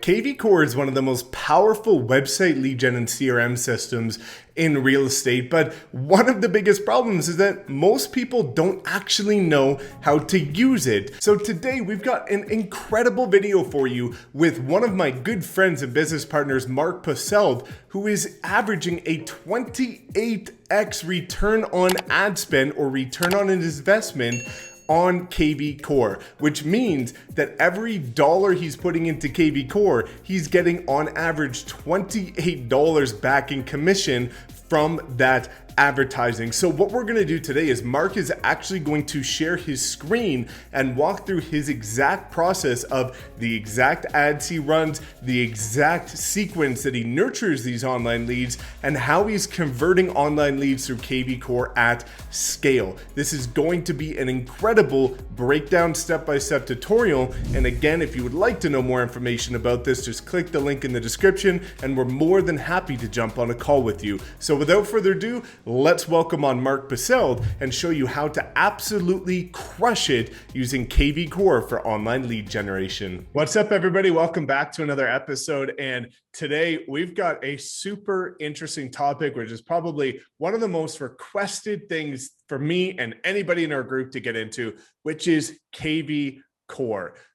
kvCORE is one of the most powerful website lead gen and CRM systems in real estate, but one of the biggest problems is that most people don't actually know how to use it. So today we've got an incredible video for you with one of my good friends and business partners, Mark Purcell, who is averaging a 28x return on ad spend or return on an investment on kvCORE, which means that every dollar he's putting into kvCORE, he's getting on average $28 back in commission from that advertising. So what we're gonna do today is Mark is actually going to share his screen and walk through his exact process of the exact ads he runs, the exact sequence that he nurtures these online leads, and how he's converting online leads through kvCORE at scale. This is going to be an incredible breakdown step-by-step tutorial. And again, if you would like to know more information about this, just click the link in the description and we're more than happy to jump on a call with you. So without further ado, let's welcome on Mark Purcell and show you how to absolutely crush it using kvCORE for online lead generation. What's up, everybody? Welcome back to another episode. And today we've got a super interesting topic, which is probably one of the most requested things for me and anybody in our group to get into, which is kvCORE,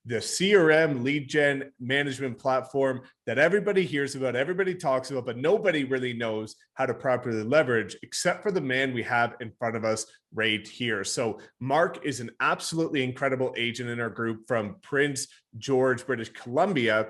the CRM lead gen management platform that everybody hears about, everybody talks about, but nobody really knows how to properly leverage except for the man we have in front of us right here. So Mark is an absolutely incredible agent in our group from Prince George, British Columbia.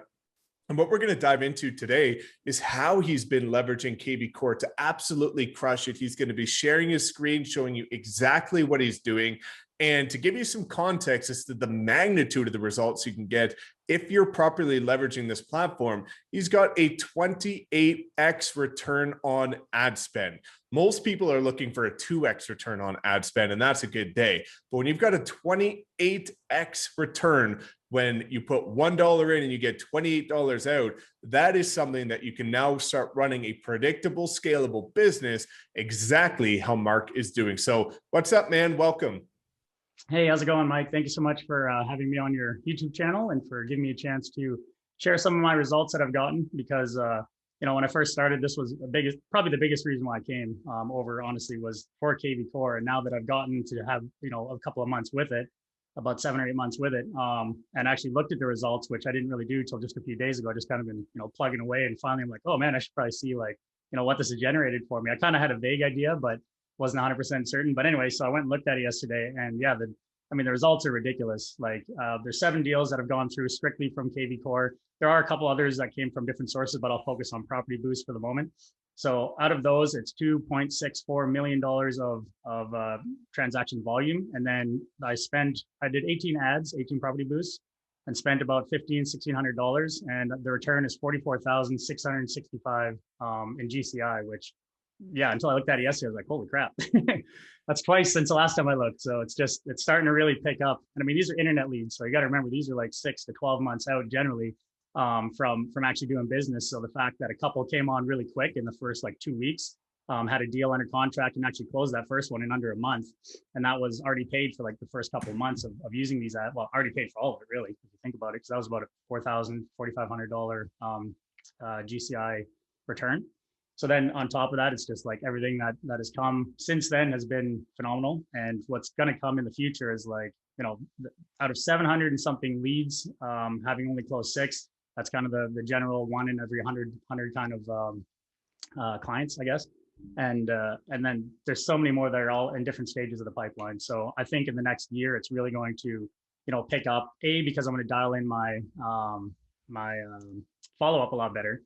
And what we're going to dive into today is how he's been leveraging kvCORE to absolutely crush it. He's going to be sharing his screen, showing you exactly what he's doing. And to give you some context as to the magnitude of the results you can get if you're properly leveraging this platform, he's got a 28x return on ad spend. Most people are looking for a 2x return on ad spend, and that's a good day. But when you've got a 28x return, when you put $1 in and you get $28 out, that is something that you can now start running a predictable, scalable business, exactly how Mark is doing. So what's up, man? Welcome. Hey, how's it going, Mike? Thank you so much for having me on your YouTube channel and for giving me a chance to share some of my results that I've gotten. Because when I first started, this was probably the biggest reason why I came over. Honestly, was for kvCORE. And now that I've gotten to have a couple of months with it, about 7 or 8 months with it, and actually looked at the results, which I didn't really do till just a few days ago. I just kind of been plugging away, and finally I'm like, oh man, I should probably see what this has generated for me. I kind of had a vague idea, but wasn't 100% certain. But anyway, so I went and looked at it yesterday, and yeah, the results are ridiculous. There's 7 deals that have gone through strictly from kvCORE. There are a couple others that came from different sources, but I'll focus on Property Boost for the moment. So out of those, it's $2.64 million of transaction volume. And then I did 18 ads, 18 Property Boosts, and spent about $1,600. And the return is $44,665 in GCI, which, yeah, until I looked at it yesterday, I was like, holy crap. That's twice since the last time I looked. So it's starting to really pick up. And I mean, these are internet leads. So you got to remember, these are like 6 to 12 months out generally from actually doing business. So the fact that a couple came on really quick in the first 2 weeks, had a deal under contract and actually closed that first one in under a month. And that was already paid for the first couple of months of using these ads. Well, already paid for all of it, really, if you think about it, because that was about a $4,500 GCI return. So then on top of that, it's just everything that has come since then has been phenomenal. And what's going to come in the future is out of 700 and something leads, having only closed 6, that's kind of the general 1 in every 100 kind of clients, I guess. And then there's so many more that are all in different stages of the pipeline. So I think in the next year, it's really going to, pick up, because I'm going to dial in my follow-up a lot better.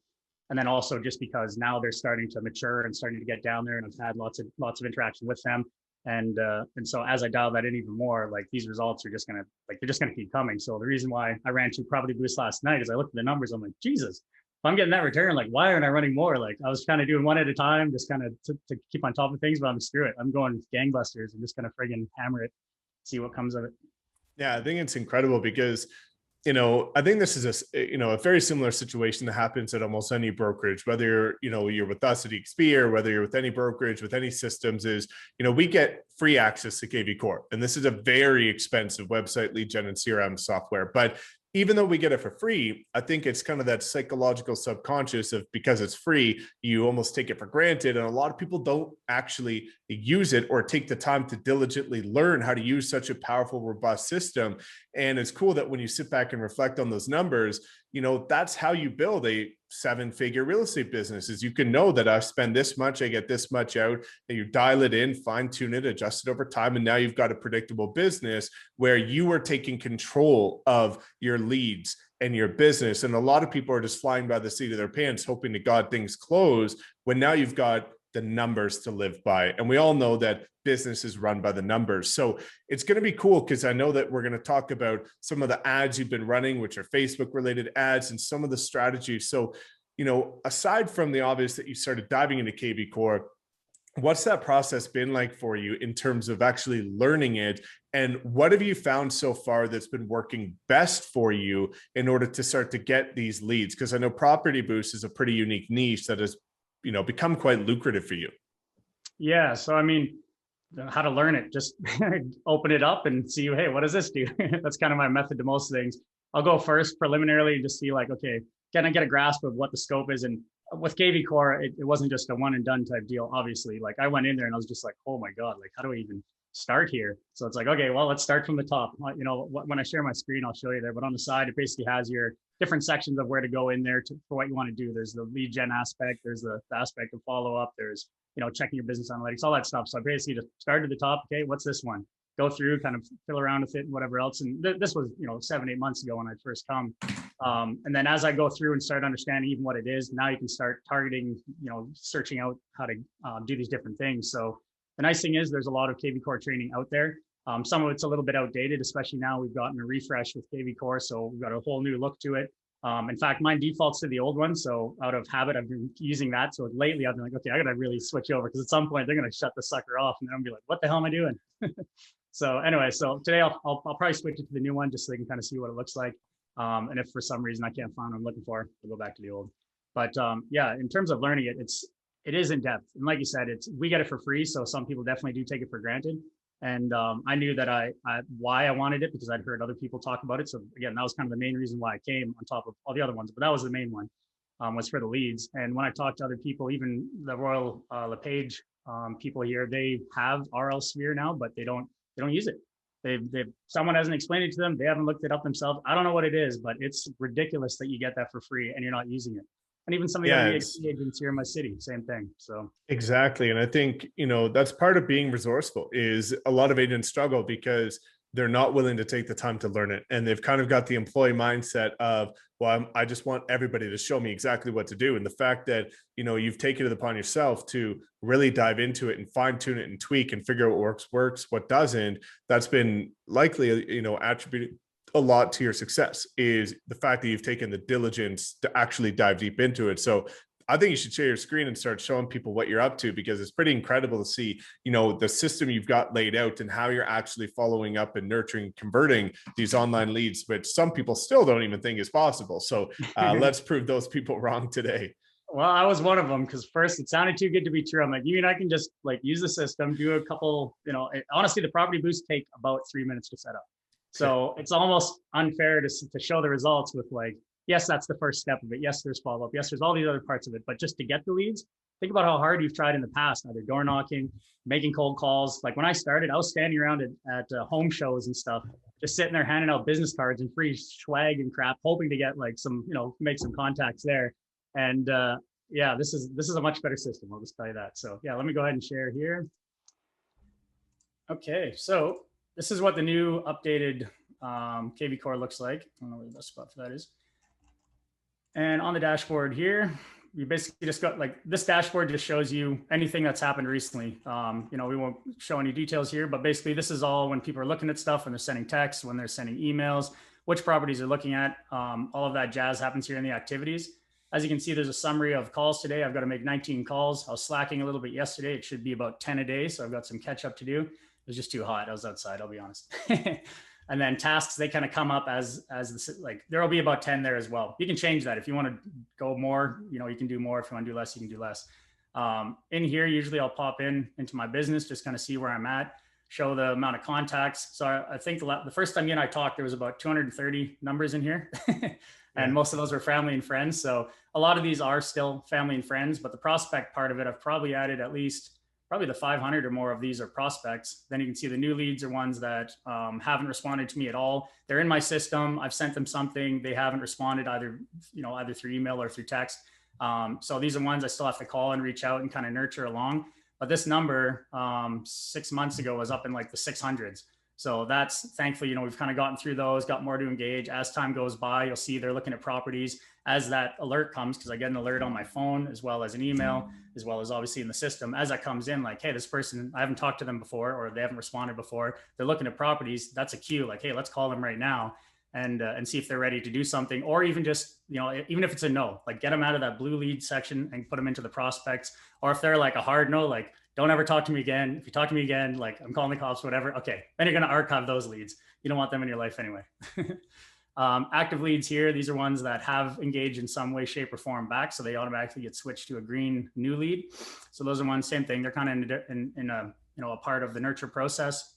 And then also just because now they're starting to mature and starting to get down there, and I've had lots of interaction with them. And so as I dial that in even more, these results are just gonna they're just gonna keep coming. So the reason why I ran 2 Property Boosts last night is I looked at the numbers. I'm like, Jesus, if I'm getting that return, why aren't I running more? I was kind of doing one at a time, just kind of to keep on top of things. But I'm screw it. I'm going gangbusters and just gonna friggin' hammer it, see what comes of it. Yeah, I think it's incredible because I think this is a very similar situation that happens at almost any brokerage, whether you're with us at EXP or whether you're with any brokerage, with any systems, is, we get free access to kvCORE. And this is a very expensive website lead gen and CRM software, but even though we get it for free, I think it's kind of that psychological subconscious of, because it's free, you almost take it for granted. And a lot of people don't actually use it or take the time to diligently learn how to use such a powerful, robust system. And it's cool that when you sit back and reflect on those numbers, that's how you build a 7-figure real estate business. Is you can know that I spend this much, I get this much out, and you dial it in, fine tune it, adjust it over time. And now you've got a predictable business where you are taking control of your leads and your business. And a lot of people are just flying by the seat of their pants, hoping to God things close, when now you've got the numbers to live by. And we all know that business is run by the numbers. So it's going to be cool, because I know that we're going to talk about some of the ads you've been running, which are Facebook related ads, and some of the strategies. So, aside from the obvious that you started diving into kvCORE, what's that process been like for you in terms of actually learning it? And what have you found so far that's been working best for you in order to start to get these leads? Because I know Property Boost is a pretty unique niche that has become quite lucrative for you. Yeah. So, I mean, how to learn it, just open it up and see, hey, what does this do? That's kind of my method to most things. I'll go first preliminarily and just see like, okay, can I get a grasp of what the scope is? And with kvCORE, it wasn't just a one and done type deal. Obviously, like I went in there and I was just like, oh my God, like how do I even start here? So it's like, okay, well, let's start from the top. When I share my screen, I'll show you there, but on the side, it basically has your different sections of where to go in there for what you want to do. There's the lead gen aspect, there's the aspect of follow up, there's, checking your business analytics, all that stuff. So I basically just started at the top. Okay, what's this one? Go through, kind of fill around with it and whatever else. And this was, 7-8 months ago when I first come. And then as I go through and start understanding even what it is, now you can start targeting, searching out how to do these different things. So the nice thing is there's a lot of kvCORE training out there. Some of it's a little bit outdated, especially now we've gotten a refresh with kvCORE. So we've got a whole new look to it. In fact, mine defaults to the old one. So out of habit, I've been using that. So lately I've been like, okay, I got to really switch over, because at some point they're going to shut the sucker off and then I'll be like, what the hell am I doing? So anyway, so today I'll probably switch it to the new one just so they can kind of see what it looks like. And if for some reason I can't find what I'm looking for, I'll go back to the old. But yeah, in terms of learning it, it is in depth. And like you said, we get it for free. So some people definitely do take it for granted. And I knew that why I wanted it, because I'd heard other people talk about it. So again, that was kind of the main reason why I came on top of all the other ones. But that was the main one, was for the leads. And when I talked to other people, even the Royal LePage people here, they have RL Sphere now, but they don't use it. Someone hasn't explained it to them. They haven't looked it up themselves. I don't know what it is, but it's ridiculous that you get that for free and you're not using it. And even some of the other agents here in my city, same thing. So exactly. And I think, that's part of being resourceful. Is a lot of agents struggle because they're not willing to take the time to learn it. And they've kind of got the employee mindset of, well, I just want everybody to show me exactly what to do. And the fact that, you've taken it upon yourself to really dive into it and fine tune it and tweak and figure out what works, what doesn't, that's been likely, attributed a lot to your success, is the fact that you've taken the diligence to actually dive deep into it. So I think you should share your screen and start showing people what you're up to, because it's pretty incredible to see, the system you've got laid out and how you're actually following up and nurturing, converting these online leads, which some people still don't even think is possible. So let's prove those people wrong today. Well, I was one of them, because first it sounded too good to be true. I'm like, you and I can just like use the system, do a couple, honestly, the Property Boost take about 3 minutes to set up. So it's almost unfair to show the results with like, yes, that's the first step of it. Yes, there's follow-up. Yes, there's all these other parts of it. But just to get the leads, think about how hard you've tried in the past, either door knocking, making cold calls. Like when I started, I was standing around at home shows and stuff, just sitting there handing out business cards and free swag and crap, hoping to get like some, make some contacts there. And yeah, this is a much better system. I'll just tell you that. So yeah, let me go ahead and share here. Okay, so this is what the new updated kvCORE looks like. I don't know where the best spot for that is. And on the dashboard here, you basically just got like this dashboard just shows you anything that's happened recently. We won't show any details here, but basically this is all when people are looking at stuff, when they're sending texts, when they're sending emails, which properties they're looking at. All of that jazz happens here in the activities. As you can see, there's a summary of calls today. I've got to make 19 calls. I was slacking a little bit yesterday. It should be about 10 a day. So I've got some catch up to do. It was just too hot. I was outside, I'll be honest. And then tasks, they kind of come up as like, there'll be about 10 there as well. You can change that. If you want to go more, you can do more. If you want to do less, you can do less. In here, usually I'll pop into my business, just kind of see where I'm at. show the amount of contacts. So I think the first time you and I talked, there was about 230 numbers in here. And most of those were family and friends. So a lot of these are still family and friends, but the prospect part of it, I've probably added at least probably the 500 or more of these are prospects. Then you can see the new leads are ones that haven't responded to me at all. They're in my system. I've sent them something. They haven't responded either through email or through text. So these are ones I still have to call and reach out and kind of nurture along. But this number 6 months ago was up in like the 600s. So that's thankfully, we've kind of gotten through those, got more to engage. As time goes by, you'll see they're looking at properties as that alert comes, because I get an alert on my phone as well as an email, as well as obviously in the system. As that comes in, like, hey, this person, I haven't talked to them before, or they haven't responded before. They're looking at properties. That's a cue. Like, hey, let's call them right now and see if they're ready to do something, or even just, even if it's a no, like get them out of that blue lead section and put them into the prospects. Or if they're like a hard no, like, don't ever talk to me again. If you talk to me again, like I'm calling the cops, whatever. Okay. Then you're going to archive those leads. You don't want them in your life anyway. Active leads here. These are ones that have engaged in some way, shape or form back. So they automatically get switched to a green new lead. So those are ones, same thing. They're kind of in a part of the nurture process.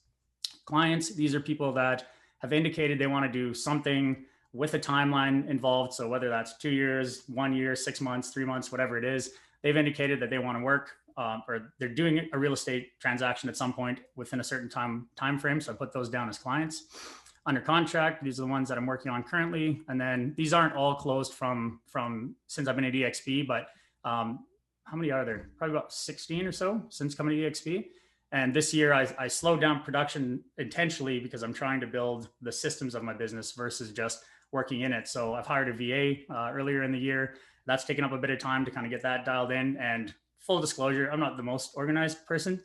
Clients, these are people that have indicated they want to do something with a timeline involved. So whether that's 2 years, 1 year, 6 months, 3 months, whatever it is, they've indicated that they want to work or they're doing a real estate transaction at some point within a certain time frame. So I put those down as clients. Under contract, these are the ones that I'm working on currently. And then these aren't all closed from since I've been at EXP, but how many are there? Probably about 16 or so since coming to EXP. And this year I slowed down production intentionally because I'm trying to build the systems of my business versus just working in it. So I've hired a VA earlier in the year. That's taken up a bit of time to kind of get that dialed in. And full disclosure, I'm not the most organized person.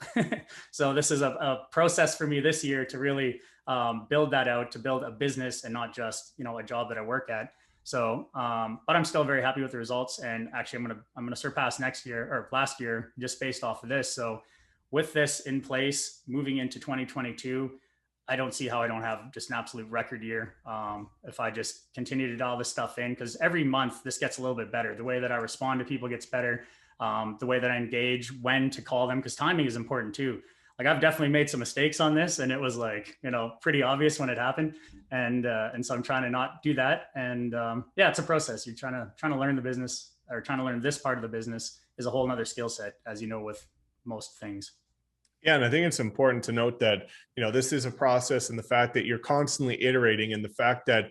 So this is a process for me this year to really build that out, to build a business and not just, a job that I work at. So, but I'm still very happy with the results. And actually I'm going to surpass last year just based off of this. So with this in place, moving into 2022, I don't see how I don't have just an absolute record year if I just continue to dial this stuff in, because every month this gets a little bit better. The way that I respond to people gets better. The way that I engage, when to call them, because timing is important too. Like I've definitely made some mistakes on this, and it was like, pretty obvious when it happened. And so I'm trying to not do that. And it's a process. You're trying to learn the business, or trying to learn this part of the business is a whole nother skill set, as you know, with most things. Yeah, and I think it's important to note that, this is a process, and the fact that you're constantly iterating, and the fact that,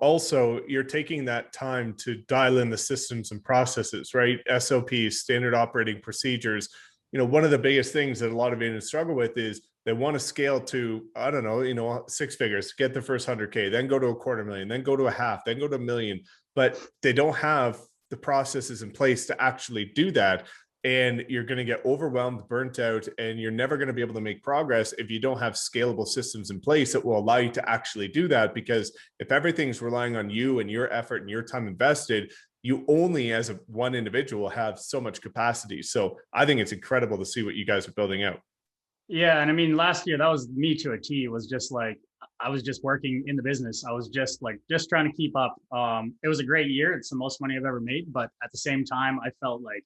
also you're taking that time to dial in the systems and processes, right? SOPs, standard operating procedures. One of the biggest things that a lot of agents struggle with is they want to scale to, I don't know, 6 figures, get the first 100K, then go to $250,000, then go to a half, then go to $1 million, but they don't have the processes in place to actually do that. And you're going to get overwhelmed, burnt out, and you're never going to be able to make progress if you don't have scalable systems in place that will allow you to actually do that. Because if everything's relying on you and your effort and your time invested, you only as one individual have so much capacity. So I think it's incredible to see what you guys are building out. Yeah. And I mean, last year, that was me to a T. It was just like, I was just working in the business. I was just trying to keep up. It was a great year. It's the most money I've ever made. But at the same time, I felt like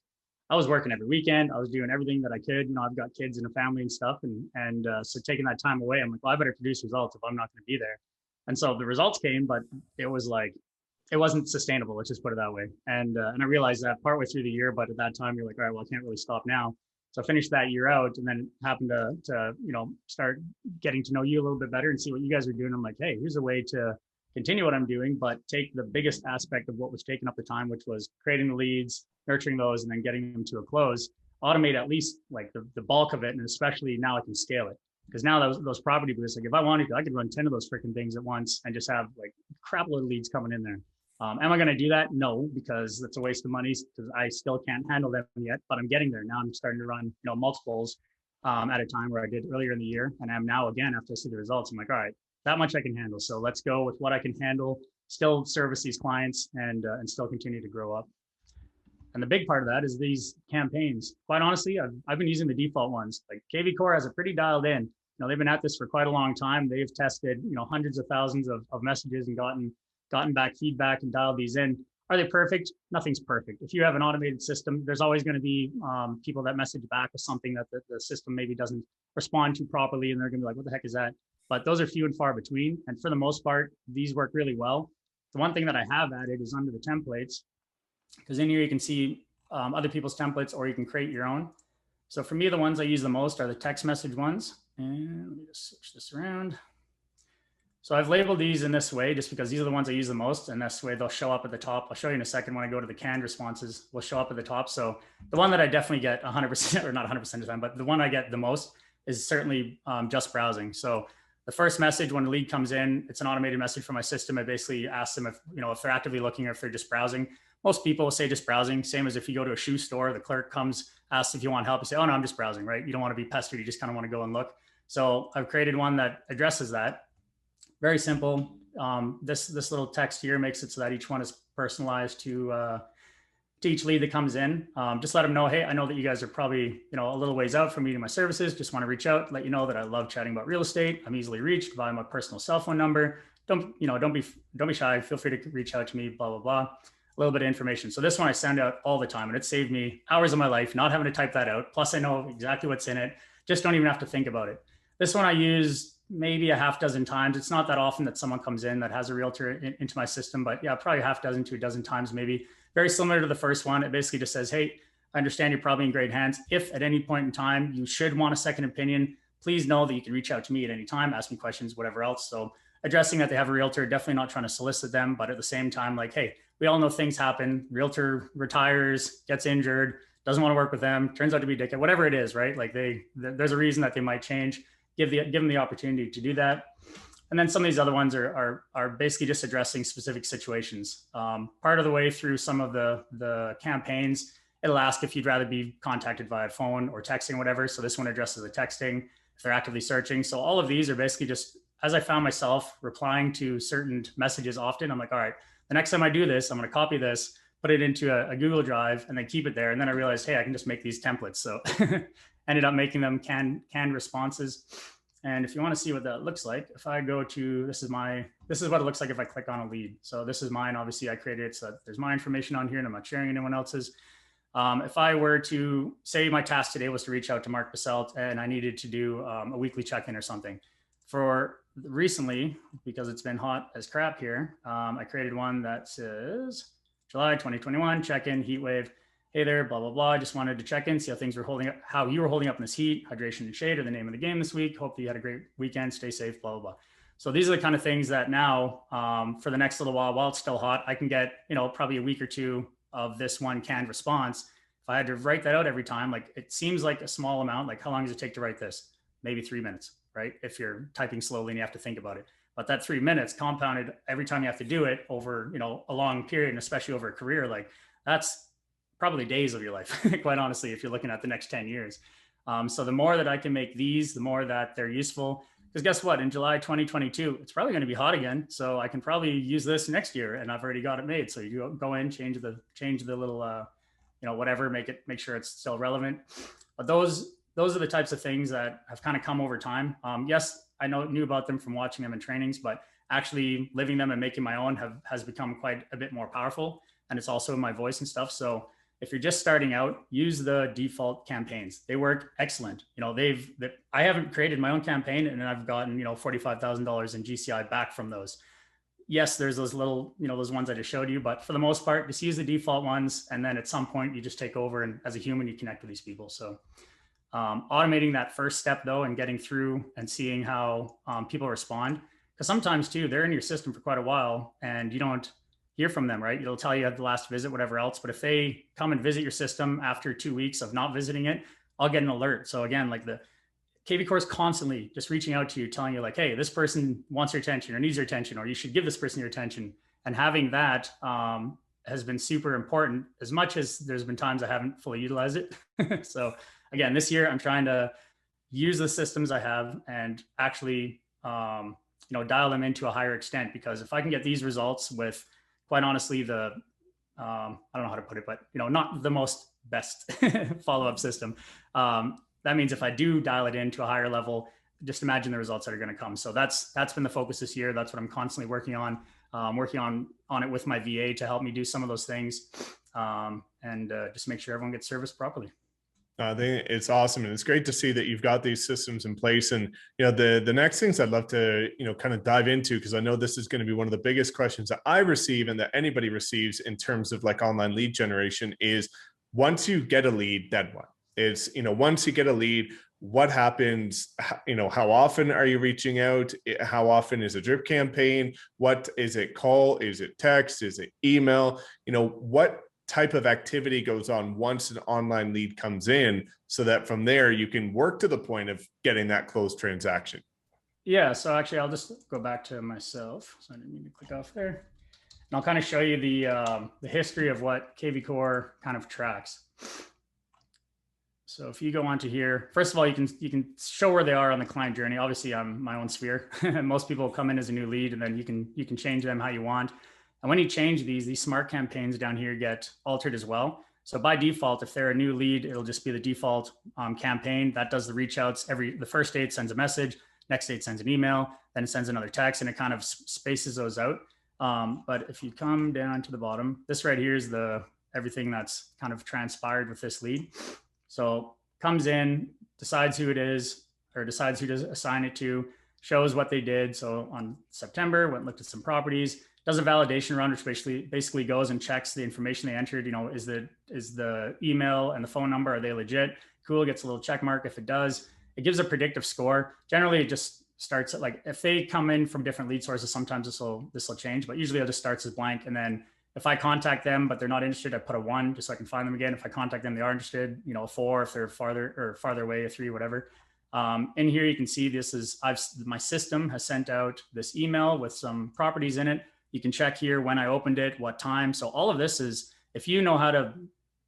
I was working every weekend. I was doing everything that I could. I've got kids and a family and stuff. And so taking that time away, I'm like, well, I better produce results if I'm not going to be there. And so the results came, but it was like, it wasn't sustainable. Let's just put it that way. And I realized that partway through the year, but at that time you're like, all right, well, I can't really stop now. So I finished that year out, and then happened to start getting to know you a little bit better and see what you guys are doing. I'm like, hey, here's a way to continue what I'm doing, but take the biggest aspect of what was taking up the time, which was creating the leads, nurturing those, and then getting them to a close, automate at least like the bulk of it. And especially now I can scale it, because now those property boosts, like if I wanted to, I could run 10 of those freaking things at once and just have like crap load of leads coming in there. Am I going to do that? No, because that's a waste of money, because I still can't handle them yet, but I'm getting there. Now I'm starting to run, multiples at a time, where I did earlier in the year. And I'm now, again, after I see the results, I'm like, all right, that much I can handle. So let's go with what I can handle, still service these clients, and still continue to grow up. And the big part of that is these campaigns. Quite honestly, I've been using the default ones. Like kvCORE has it pretty dialed in. They've been at this for quite a long time. They've tested, hundreds of thousands of messages and gotten back feedback and dialed these in. Are they perfect? Nothing's perfect. If you have an automated system, there's always going to be people that message back with something that the system maybe doesn't respond to properly, and they're going to be like, what the heck is that? But those are few and far between. And for the most part, these work really well. The one thing that I have added is under the templates, because in here you can see other people's templates, or you can create your own. So for me, the ones I use the most are the text message ones. And let me just switch this around. So I've labeled these in this way just because these are the ones I use the most, and this way they'll show up at the top. I'll show you in a second when I go to the canned responses, will show up at the top. So the one that I definitely get 100%, or not 100% of the time, but the one I get the most is certainly just browsing. So the first message when the lead comes in, it's an automated message from my system. I basically ask them if, if they're actively looking or if they're just browsing. Most people will say just browsing. Same as if you go to a shoe store, the clerk comes, asks if you want help. You say, oh no, I'm just browsing, right? You don't want to be pestered. You just kind of want to go and look. So I've created one that addresses that. Very simple. This little text here makes it so that each one is personalized to each lead that comes in. Just let them know, hey, I know that you guys are probably a little ways out from needing my services. Just want to reach out, let you know that I love chatting about real estate. I'm easily reached via my personal cell phone number. Don't be shy. Feel free to reach out to me. Blah blah blah. A little bit of information. So this one I send out all the time, and it saved me hours of my life not having to type that out. Plus, I know exactly what's in it. Just don't even have to think about it. This one I use maybe a half dozen times. It's not that often that someone comes in that has a realtor into my system, but yeah, probably a half dozen to a dozen times maybe. Very similar to the first one. It basically just says, hey, I understand you're probably in great hands. If at any point in time you should want a second opinion, please know that you can reach out to me at any time, ask me questions, whatever else. So addressing that they have a realtor, definitely not trying to solicit them, but at the same time, like, hey, we all know things happen. Realtor retires, gets injured, doesn't want to work with them, turns out to be a dickhead, whatever it is, right? Like there's a reason that they might change. Give them the opportunity to do that. And then some of these other ones are basically just addressing specific situations. Part of the way through some of the campaigns, it'll ask if you'd rather be contacted via phone or texting, whatever. So this one addresses the texting, if they're actively searching. So all of these are basically just, as I found myself replying to certain messages often, I'm like, all right, the next time I do this, I'm going to copy this, put it into a Google Drive, and then keep it there. And then I realized, hey, I can just make these templates. So ended up making them canned responses. And if you want to see what that looks like, if I go to, this is what it looks like if I click on a lead. So this is mine. Obviously I created it, so that there's my information on here and I'm not sharing anyone else's. If I were to say my task today was to reach out to Mark Basselt and I needed to do a weekly check-in or something. For recently, because it's been hot as crap here, I created one that says July 2021, check-in, heat wave. Hey there, blah, blah, blah. I just wanted to check in, see how things were holding up, how you were holding up in this heat. Hydration and shade are the name of the game this week. Hope that you had a great weekend. Stay safe, blah, blah, blah. So these are the kind of things that now for the next little while it's still hot, I can get, probably a week or two of this one canned response. If I had to write that out every time, like it seems like a small amount, like how long does it take to write this? Maybe 3 minutes, right? If you're typing slowly and you have to think about it. But that 3 minutes compounded every time you have to do it over, a long period, and especially over a career, like that's probably days of your life, quite honestly, if you're looking at the next 10 years. So the more that I can make these, the more that they're useful. Because guess what? In July 2022, it's probably going to be hot again. So I can probably use this next year, and I've already got it made. So you go in, change the little, whatever, make sure it's still relevant. But those are the types of things that have kind of come over time. Yes, I knew about them from watching them in trainings, but actually living them and making my own has become quite a bit more powerful. And it's also in my voice and stuff. So if you're just starting out, use the default campaigns. They work excellent. I haven't created my own campaign, and I've gotten, $45,000 in GCI back from those. Yes, there's those little, those ones I just showed you, but for the most part, just use the default ones. And then at some point you just take over, and as a human, you connect with these people. So automating that first step though, and getting through and seeing how people respond. Because sometimes too, they're in your system for quite a while and you don't hear from them, right? It'll tell you at the last visit, whatever else. But if they come and visit your system after 2 weeks of not visiting it, I'll get an alert. So again, like the kvCORE is constantly just reaching out to you, telling you like, hey, this person wants your attention or needs your attention, or you should give this person your attention. And having that has been super important, as much as there's been times I haven't fully utilized it. So again, this year I'm trying to use the systems I have and actually, dial them into a higher extent, because if I can get these results with, quite honestly, I don't know how to put it, but not the most best follow-up system. That means if I do dial it into a higher level, just imagine the results that are going to come. So that's been the focus this year. That's what I'm constantly working on. working on it with my VA to help me do some of those things, and just make sure everyone gets serviced properly. I think it's awesome, and it's great to see that you've got these systems in place. And the next things I'd love to kind of dive into, because I know this is going to be one of the biggest questions that I receive and that anybody receives in terms of like online lead generation, is once you get a lead, then what? It's once you get a lead, what happens? How often are you reaching out? How often is a drip campaign? What is it? Call? Is it text? Is it email? What type of activity goes on once an online lead comes in, so that from there you can work to the point of getting that closed transaction? Yeah, so actually I'll just go back to myself. So I didn't mean to click off there. And I'll kind of show you the history of what kvCORE kind of tracks. So if you go onto here, first of all, you can show where they are on the client journey. Obviously, I'm my own sphere. Most people come in as a new lead, and then you can change them how you want. And when you change these smart campaigns down here get altered as well. So by default, if they're a new lead, it'll just be the default campaign that does the reach outs. The first day it sends a message, next day it sends an email, then it sends another text, and it kind of spaces those out. But if you come down to the bottom, this right here is everything that's kind of transpired with this lead. So comes in, decides who it is, or decides who to assign it to, shows what they did. So on September, went and looked at some properties, does a validation run, which basically goes and checks the information they entered. Is the email and the phone number, are they legit? Cool, gets a little check mark if it does. It gives a predictive score. Generally, it just starts at, like, if they come in from different lead sources, sometimes this will change, but usually it just starts as blank. And then if I contact them but they're not interested, I put a 1 just so I can find them again. If I contact them, they are interested, a 4 if they're farther away, a 3, whatever. In here, you can see my system has sent out this email with some properties in it. You can check here when I opened it, what time. So all of this is, if you know how to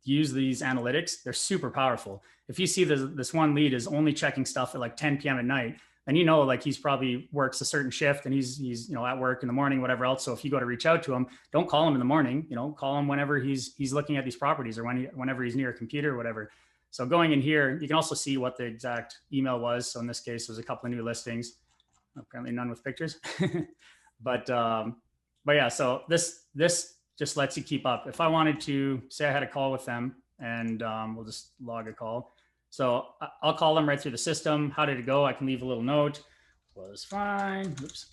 use these analytics, they're super powerful. If you see this one lead is only checking stuff at like 10 p.m. at night, then like he's probably works a certain shift and he's at work in the morning, whatever else. So if you go to reach out to him, don't call him in the morning, call him whenever he's looking at these properties, or whenever he's near a computer or whatever. So going in here, you can also see what the exact email was. So in this case, there's a couple of new listings, apparently none with pictures, but yeah, so this just lets you keep up. If I wanted to say I had a call with them, and we'll just log a call. So I'll call them right through the system. How did it go? I can leave a little note. Was fine. Oops.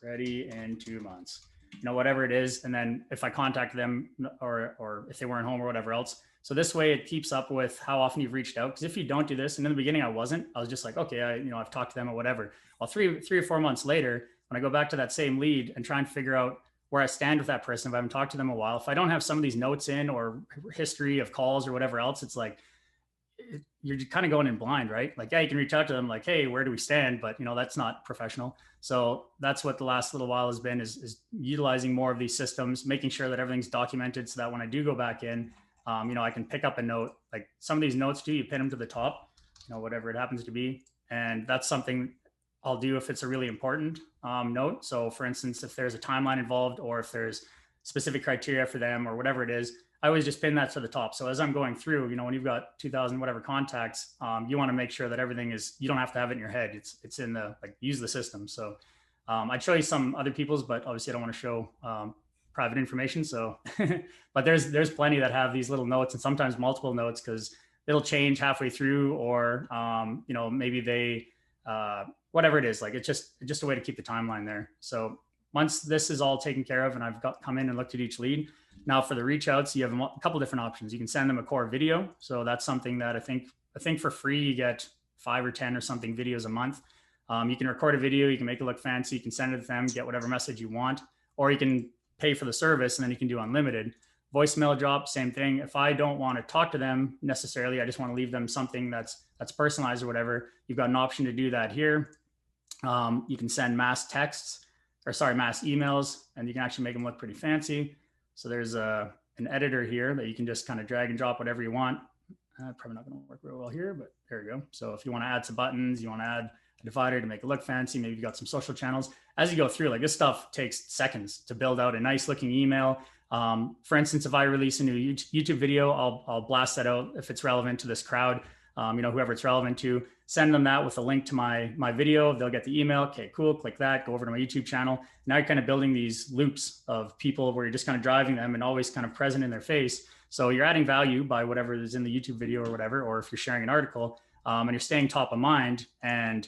Ready in 2 months. Whatever it is. And then if I contact them, or if they weren't home or whatever else. So this way it keeps up with how often you've reached out. Because if you don't do this, and in the beginning I was just like, okay, I've talked to them or whatever. Well, three or 4 months later, when I go back to that same lead and try and figure out where I stand with that person, if I haven't talked to them in a while, if I don't have some of these notes in or history of calls or whatever else, it's like, you're kind of going in blind, right? Like, yeah, you can reach out to them like, hey, where do we stand? But that's not professional. So that's what the last little while has been, is utilizing more of these systems, making sure that everything's documented, so that when I do go back in, I can pick up a note. Like some of these notes too, you pin them to the top, whatever it happens to be. And that's something I'll do if it's a really important note. So for instance, if there's a timeline involved, or if there's specific criteria for them or whatever it is, I always just pin that to the top. So as I'm going through, when you've got 2,000 whatever contacts, you want to make sure that everything is, you don't have to have it in your head. It's in use the system. So I'd show you some other people's, but obviously I don't want to show private information. So, but there's plenty that have these little notes, and sometimes multiple notes, because it'll change halfway through, or maybe they whatever it is. Like it's just a way to keep the timeline there. So once this is all taken care of and I've come in and looked at each lead, now for the reach outs, you have a couple different options. You can send them a core video. So that's something that I think for free, you get 5 or 10 or something videos a month. You can record a video, you can make it look fancy, you can send it to them, get whatever message you want, or you can pay for the service and then you can do unlimited. Voicemail drop, same thing. If I don't want to talk to them necessarily, I just want to leave them something that's personalized or whatever, you've got an option to do that here. You can send mass emails, and you can actually make them look pretty fancy. So there's an editor here that you can just kind of drag and drop whatever you want. Probably not going to work real well here, but there you go. So if you want to add some buttons, you want to add a divider to make it look fancy, maybe you've got some social channels. As you go through, like this stuff takes seconds to build out a nice looking email. For instance, if I release a new YouTube video, I'll blast that out if it's relevant to this crowd. whoever it's relevant to, send them that with a link to my video. They'll get the email. Okay, cool. Click that, go over to my YouTube channel. Now you're kind of building these loops of people where you're just kind of driving them and always kind of present in their face. So you're adding value by whatever is in the YouTube video or whatever, or if you're sharing an article, and you're staying top of mind. And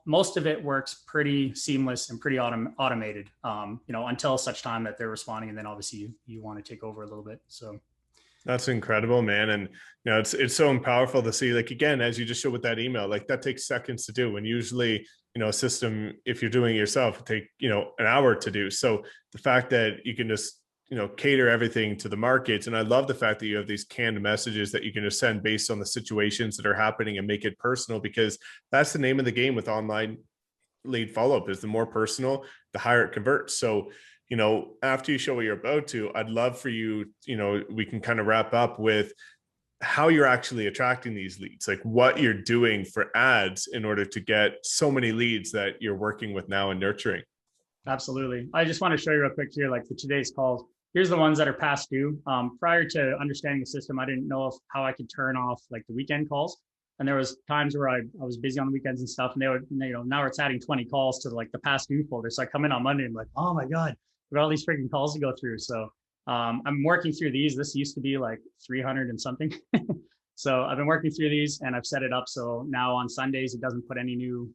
most of it works pretty seamless and pretty automated, until such time that they're responding. And then obviously you want to take over a little bit. So that's incredible, man. And it's so powerful to see, like, again, as you just showed with that email, like that takes seconds to do. And usually, a system, if you're doing it yourself, it take, an hour to do. So the fact that you can just, cater everything to the markets. And I love the fact that you have these canned messages that you can just send based on the situations that are happening and make it personal, because that's the name of the game with online lead follow-up, is the more personal, the higher it converts. So, after you show what you're about to, I'd love for you, we can kind of wrap up with how you're actually attracting these leads, like what you're doing for ads in order to get so many leads that you're working with now and nurturing. Absolutely. I just want to show you real quick here, like for today's calls. Here's the ones that are past due. Prior to understanding the system, I didn't know how I could turn off like the weekend calls. And there was times where I was busy on the weekends and stuff, and they would, now it's adding 20 calls to like the past due folder. So I come in on Monday and I'm like, oh my God, we got all these freaking calls to go through. So I'm working through these. This used to be like 300 and something. So I've been working through these and I've set it up so now on Sundays it doesn't put any new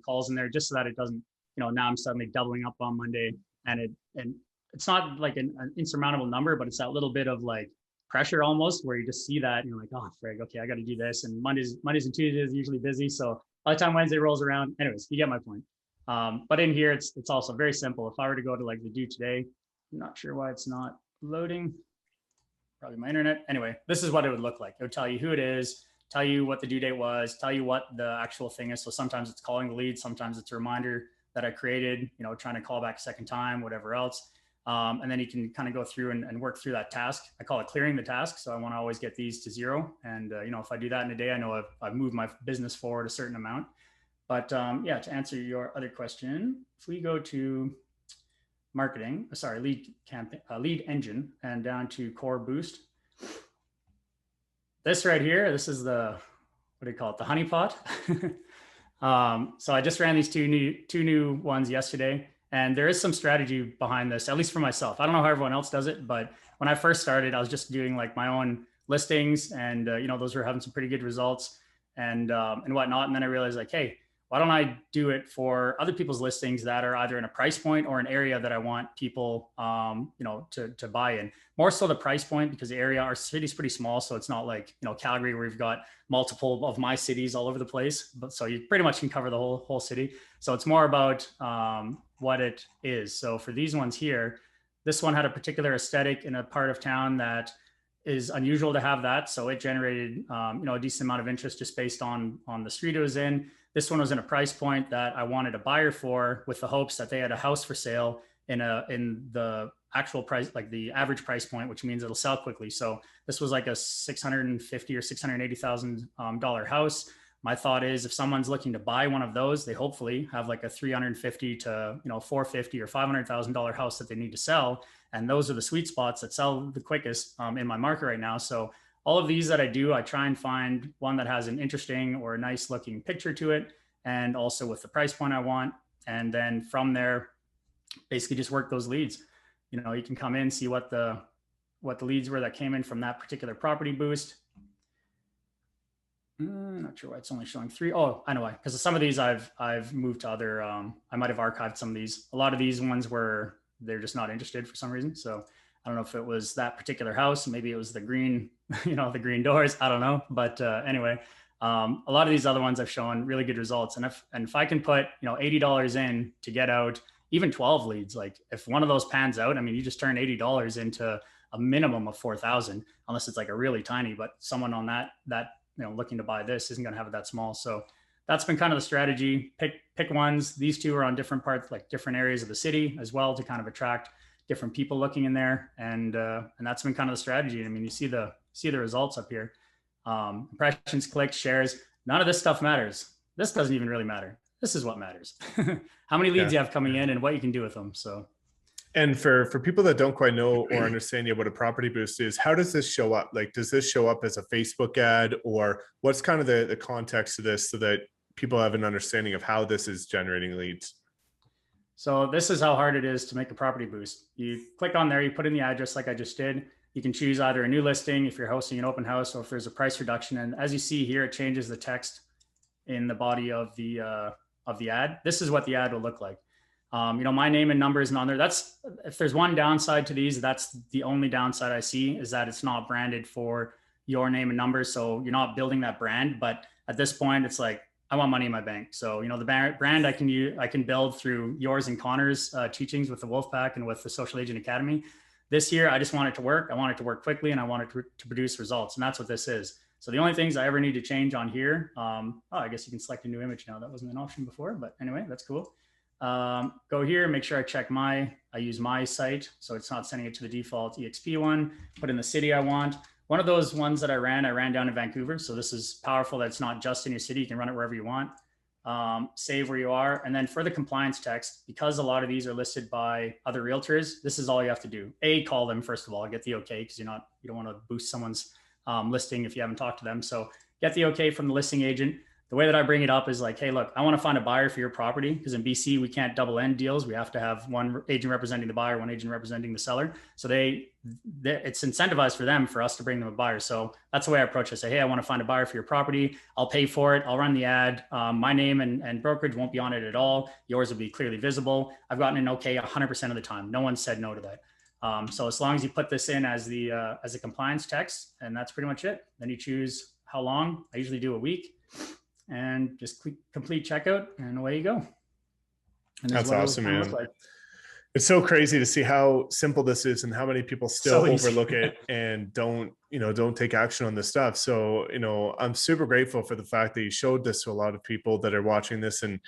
calls in there, just so that it doesn't, now I'm suddenly doubling up on Monday, and it's not like an insurmountable number, but it's that little bit of like pressure almost, where you just see that and you're like, oh frig, okay, I got to do this. And Mondays and Tuesdays are usually busy, so by the time Wednesday rolls around, anyways, you get my point. But in here it's also very simple. If I were to go to like the due today, I'm not sure why it's not loading. Probably my internet. Anyway, this is what it would look like. It would tell you who it is, tell you what the due date was, tell you what the actual thing is. So sometimes it's calling the lead, sometimes it's a reminder that I created, trying to call back a second time, whatever else. And then you can kind of go through and work through that task. I call it clearing the task. So I want to always get these to zero. And, if I do that in a day, I know I've moved my business forward a certain amount. But yeah, to answer your other question, if we go to marketing, lead engine, and down to core boost. This right here, this is the, what do you call it? The honeypot. So I just ran these two new ones yesterday, and there is some strategy behind this, at least for myself. I don't know how everyone else does it, but when I first started, I was just doing like my own listings, and those were having some pretty good results and whatnot. And then I realized like, hey, why don't I do it for other people's listings that are either in a price point or an area that I want people, to buy in. More so the price point, because the area, our city's pretty small. So it's not like, Calgary, where we've got multiple of my cities all over the place. But so you pretty much can cover the whole city. So it's more about what it is. So for these ones here, this one had a particular aesthetic in a part of town that is unusual to have that. So it generated, a decent amount of interest just based on the street it was in. This one was in a price point that I wanted a buyer for, with the hopes that they had a house for sale in the actual price, like the average price point, which means it'll sell quickly. So this was like a $650,000 or $680,000 house. My thought is, if someone's looking to buy one of those, they hopefully have like a $350,000 to $450,000 or $500,000 house that they need to sell, and those are the sweet spots that sell the quickest in my market right now. So all of these that I do, I try and find one that has an interesting or a nice looking picture to it, and also with the price point I want. And then from there, basically just work those leads. You can come in, see what the leads were that came in from that particular property boost. Not sure why it's only showing 3. Oh, I know why. Because some of these I've moved to other, I might have archived some of these. A lot of these ones they're just not interested for some reason. So I don't know if it was that particular house, maybe it was the green, the green doors. I don't know. But anyway, a lot of these other ones I've shown really good results. And if I can put, $80 in to get out even 12 leads, like if one of those pans out, I mean, you just turn $80 into a minimum of 4,000, unless it's like a really tiny, but someone on that, looking to buy this isn't going to have it that small. So that's been kind of the strategy. Pick ones. These two are on different parts, like different areas of the city as well, to kind of attract different people looking in there. And that's been kind of the strategy. I mean, you see the results up here. Impressions, clicks, shares, none of this stuff matters. This doesn't even really matter. This is what matters. How many leads you have coming in and what you can do with them. So And for people that don't quite know or understand yet what a property boost is, how does this show up? Like, does this show up as a Facebook ad, or what's kind of the context of this so that people have an understanding of how this is generating leads? So this is how hard it is to make a property boost. You click on there, you put in the address like I just did. You can choose either a new listing if you're hosting an open house, or if there's a price reduction. And as you see here, it changes the text in the body of the ad. This is what the ad will look like. My name and number isn't on there. That's, if there's one downside to these, that's the only downside I see, is that it's not branded for your name and number. So you're not building that brand. But at this point, it's like, I want money in my bank. So, the brand I can build through yours and Connor's teachings with the Wolfpack and with the Social Agent Academy. This year, I just want it to work. I want it to work quickly, and I want it to produce results. And that's what this is. So the only things I ever need to change on here, I guess you can select a new image now. That wasn't an option before, but anyway, that's cool. Go here, make sure I check I use my site. So it's not sending it to the default EXP one, put in the city I want. One of those ones that I ran down in Vancouver. So this is powerful that it's not just in your city. You can run it wherever you want. Save where you are. And then for the compliance text, because a lot of these are listed by other realtors, this is all you have to do. Call them, first of all, get the okay, because you don't want to boost someone's listing if you haven't talked to them. So get the okay from the listing agent. The way that I bring it up is like, hey, look, I want to find a buyer for your property, because in BC, we can't double end deals. We have to have one agent representing the buyer, one agent representing the seller. So it's incentivized for us to bring them a buyer. So that's the way I approach it. I say, hey, I want to find a buyer for your property. I'll pay for it. I'll run the ad. My name and brokerage won't be on it at all. Yours will be clearly visible. I've gotten an okay 100% of the time. No one said no to that. So as long as you put this in as a compliance text, and that's pretty much it. Then you choose how long. I usually do a week. And just click complete checkout, and away you go. And that's awesome, man. It's so crazy to see how simple this is and how many people still overlook it and don't take action on this stuff. So, I'm super grateful for the fact that you showed this to a lot of people that are watching this, and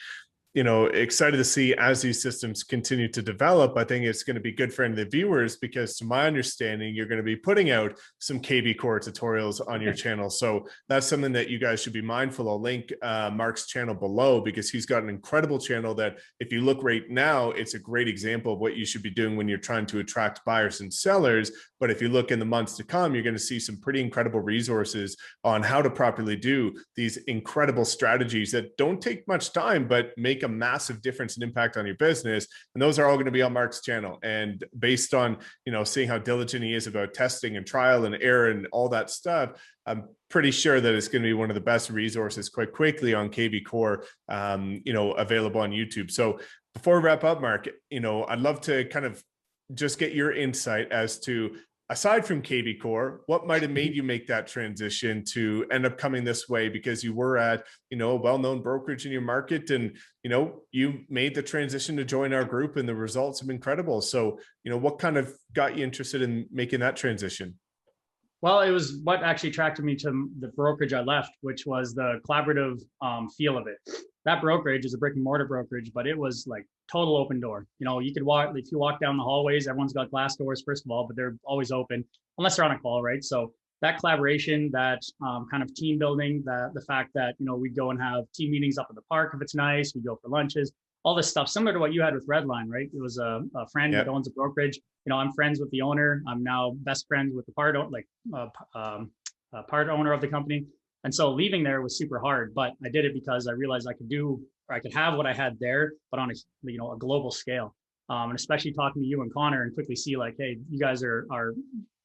excited to see as these systems continue to develop. I think it's going to be good for any of the viewers, because to my understanding, you're going to be putting out some kvCORE tutorials on your channel. So that's something that you guys should be mindful. I'll link Mark's channel below, because he's got an incredible channel that, if you look right now, it's a great example of what you should be doing when you're trying to attract buyers and sellers. But if you look in the months to come, you're going to see some pretty incredible resources on how to properly do these incredible strategies that don't take much time, but make a massive difference and impact on your business. And those are all going to be on Mark's channel. And based on, seeing how diligent he is about testing and trial and error and all that stuff, I'm pretty sure that it's going to be one of the best resources quite quickly on kvCORE, available on YouTube. So before we wrap up, Mark, I'd love to kind of just get your insight as to, aside from kvCORE, what might have made you make that transition to end up coming this way? Because you were at, a well-known brokerage in your market, and, you made the transition to join our group, and the results have been incredible. So, what kind of got you interested in making that transition? Well, it was what actually attracted me to the brokerage I left, which was the collaborative feel of it. That brokerage is a brick and mortar brokerage, but it was like total open door. You could walk, if you walk down the hallways, everyone's got glass doors, first of all, but they're always open unless they're on a call, right? So that collaboration, that kind of team building, the fact that, we'd go and have team meetings up at the park if it's nice, we go for lunches, all this stuff, similar to what you had with Redline, right? It was a friend that owns a brokerage. I'm friends with the owner. I'm now best friends with the part owner of the company. And so leaving there was super hard, but I did it because I realized I could have what I had there, but on a global scale. And especially talking to you and Connor, and quickly see like, hey, you guys are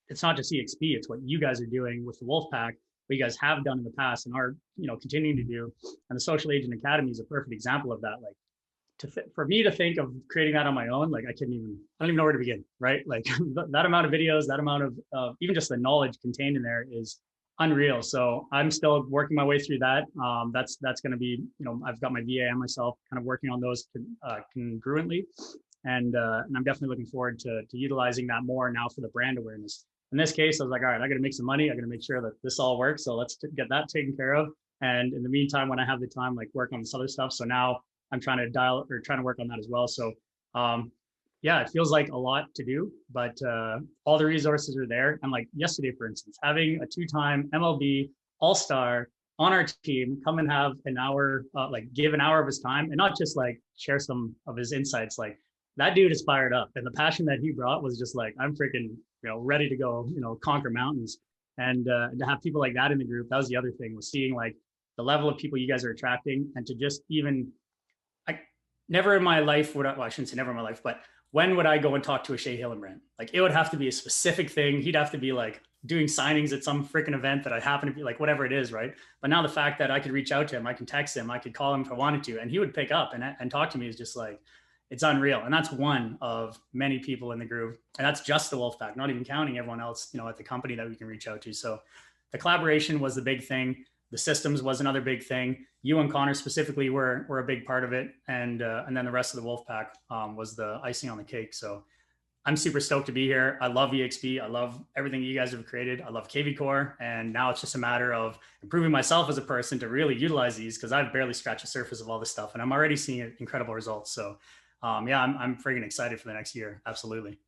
it's not just EXP, it's what you guys are doing with the Wolfpack, what you guys have done in the past and are, continuing to do. And the Social Agent Academy is a perfect example of that. Like, for me to think of creating that on my own, like I don't even know where to begin, right? Like that amount of videos, that amount of even just the knowledge contained in there is unreal. So I'm still working my way through that. That's going to be, I've got my VA and myself kind of working on those congruently. And I'm definitely looking forward to utilizing that more now for the brand awareness. In this case, I was like, all right, I got to make some money. I got to make sure that this all works. So let's get that taken care of. And in the meantime, when I have the time, like work on this other stuff. So now I'm trying to work on that as well. So it feels like a lot to do, but all the resources are there. And like yesterday, for instance, having a 2-time MLB All-Star on our team come and have an hour, give an hour of his time, and not just like share some of his insights. Like that dude is fired up, and the passion that he brought was just like, I'm freaking, ready to go, conquer mountains. And to have people like that in the group, that was the other thing, was seeing like the level of people you guys are attracting, and to just even, I never in my life would I, well, I shouldn't say never in my life, but when would I go and talk to a Shea Hillenbrand? Like it would have to be a specific thing. He'd have to be like doing signings at some freaking event that I happen to be like, whatever it is, right? But now the fact that I could reach out to him, I can text him, I could call him if I wanted to, and he would pick up and talk to me is just like, it's unreal. And that's one of many people in the group. And that's just the Wolfpack, not even counting everyone else, at the company that we can reach out to. So the collaboration was the big thing. The systems was another big thing. You and Connor specifically were a big part of it, and then the rest of the Wolfpack was the icing on the cake. So I'm super stoked to be here. I love EXP. I love everything you guys have created. I love kvCORE, and now it's just a matter of improving myself as a person to really utilize these, because I've barely scratched the surface of all this stuff, and I'm already seeing incredible results. So yeah, I'm freaking excited for the next year. Absolutely.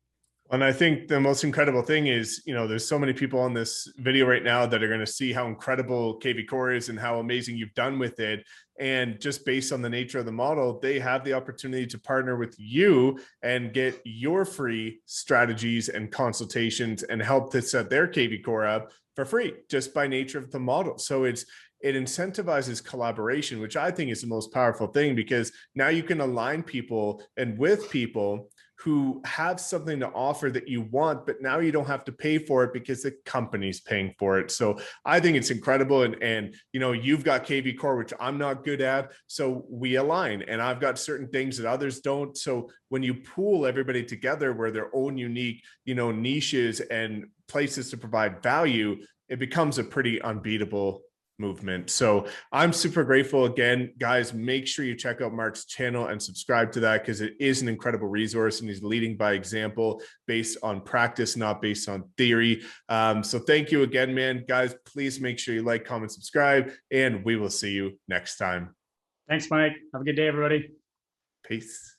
And I think the most incredible thing is, there's so many people on this video right now that are going to see how incredible kvCORE is and how amazing you've done with it. And just based on the nature of the model, they have the opportunity to partner with you and get your free strategies and consultations and help to set their kvCORE up for free, just by nature of the model. So it incentivizes collaboration, which I think is the most powerful thing, because now you can align people and with people who have something to offer that you want, but now you don't have to pay for it because the company's paying for it. So I think it's incredible. And you've got kvCORE, which I'm not good at. So we align, and I've got certain things that others don't. So when you pool everybody together where their own unique, niches and places to provide value, it becomes a pretty unbeatable movement. So I'm super grateful. Again, guys, make sure you check out Mark's channel and subscribe to that, because it is an incredible resource, and he's leading by example based on practice, not based on theory. So thank you again, man. Guys, please make sure you like, comment, subscribe, and we will see you next time. Thanks, Mike. Have a good day, everybody. Peace.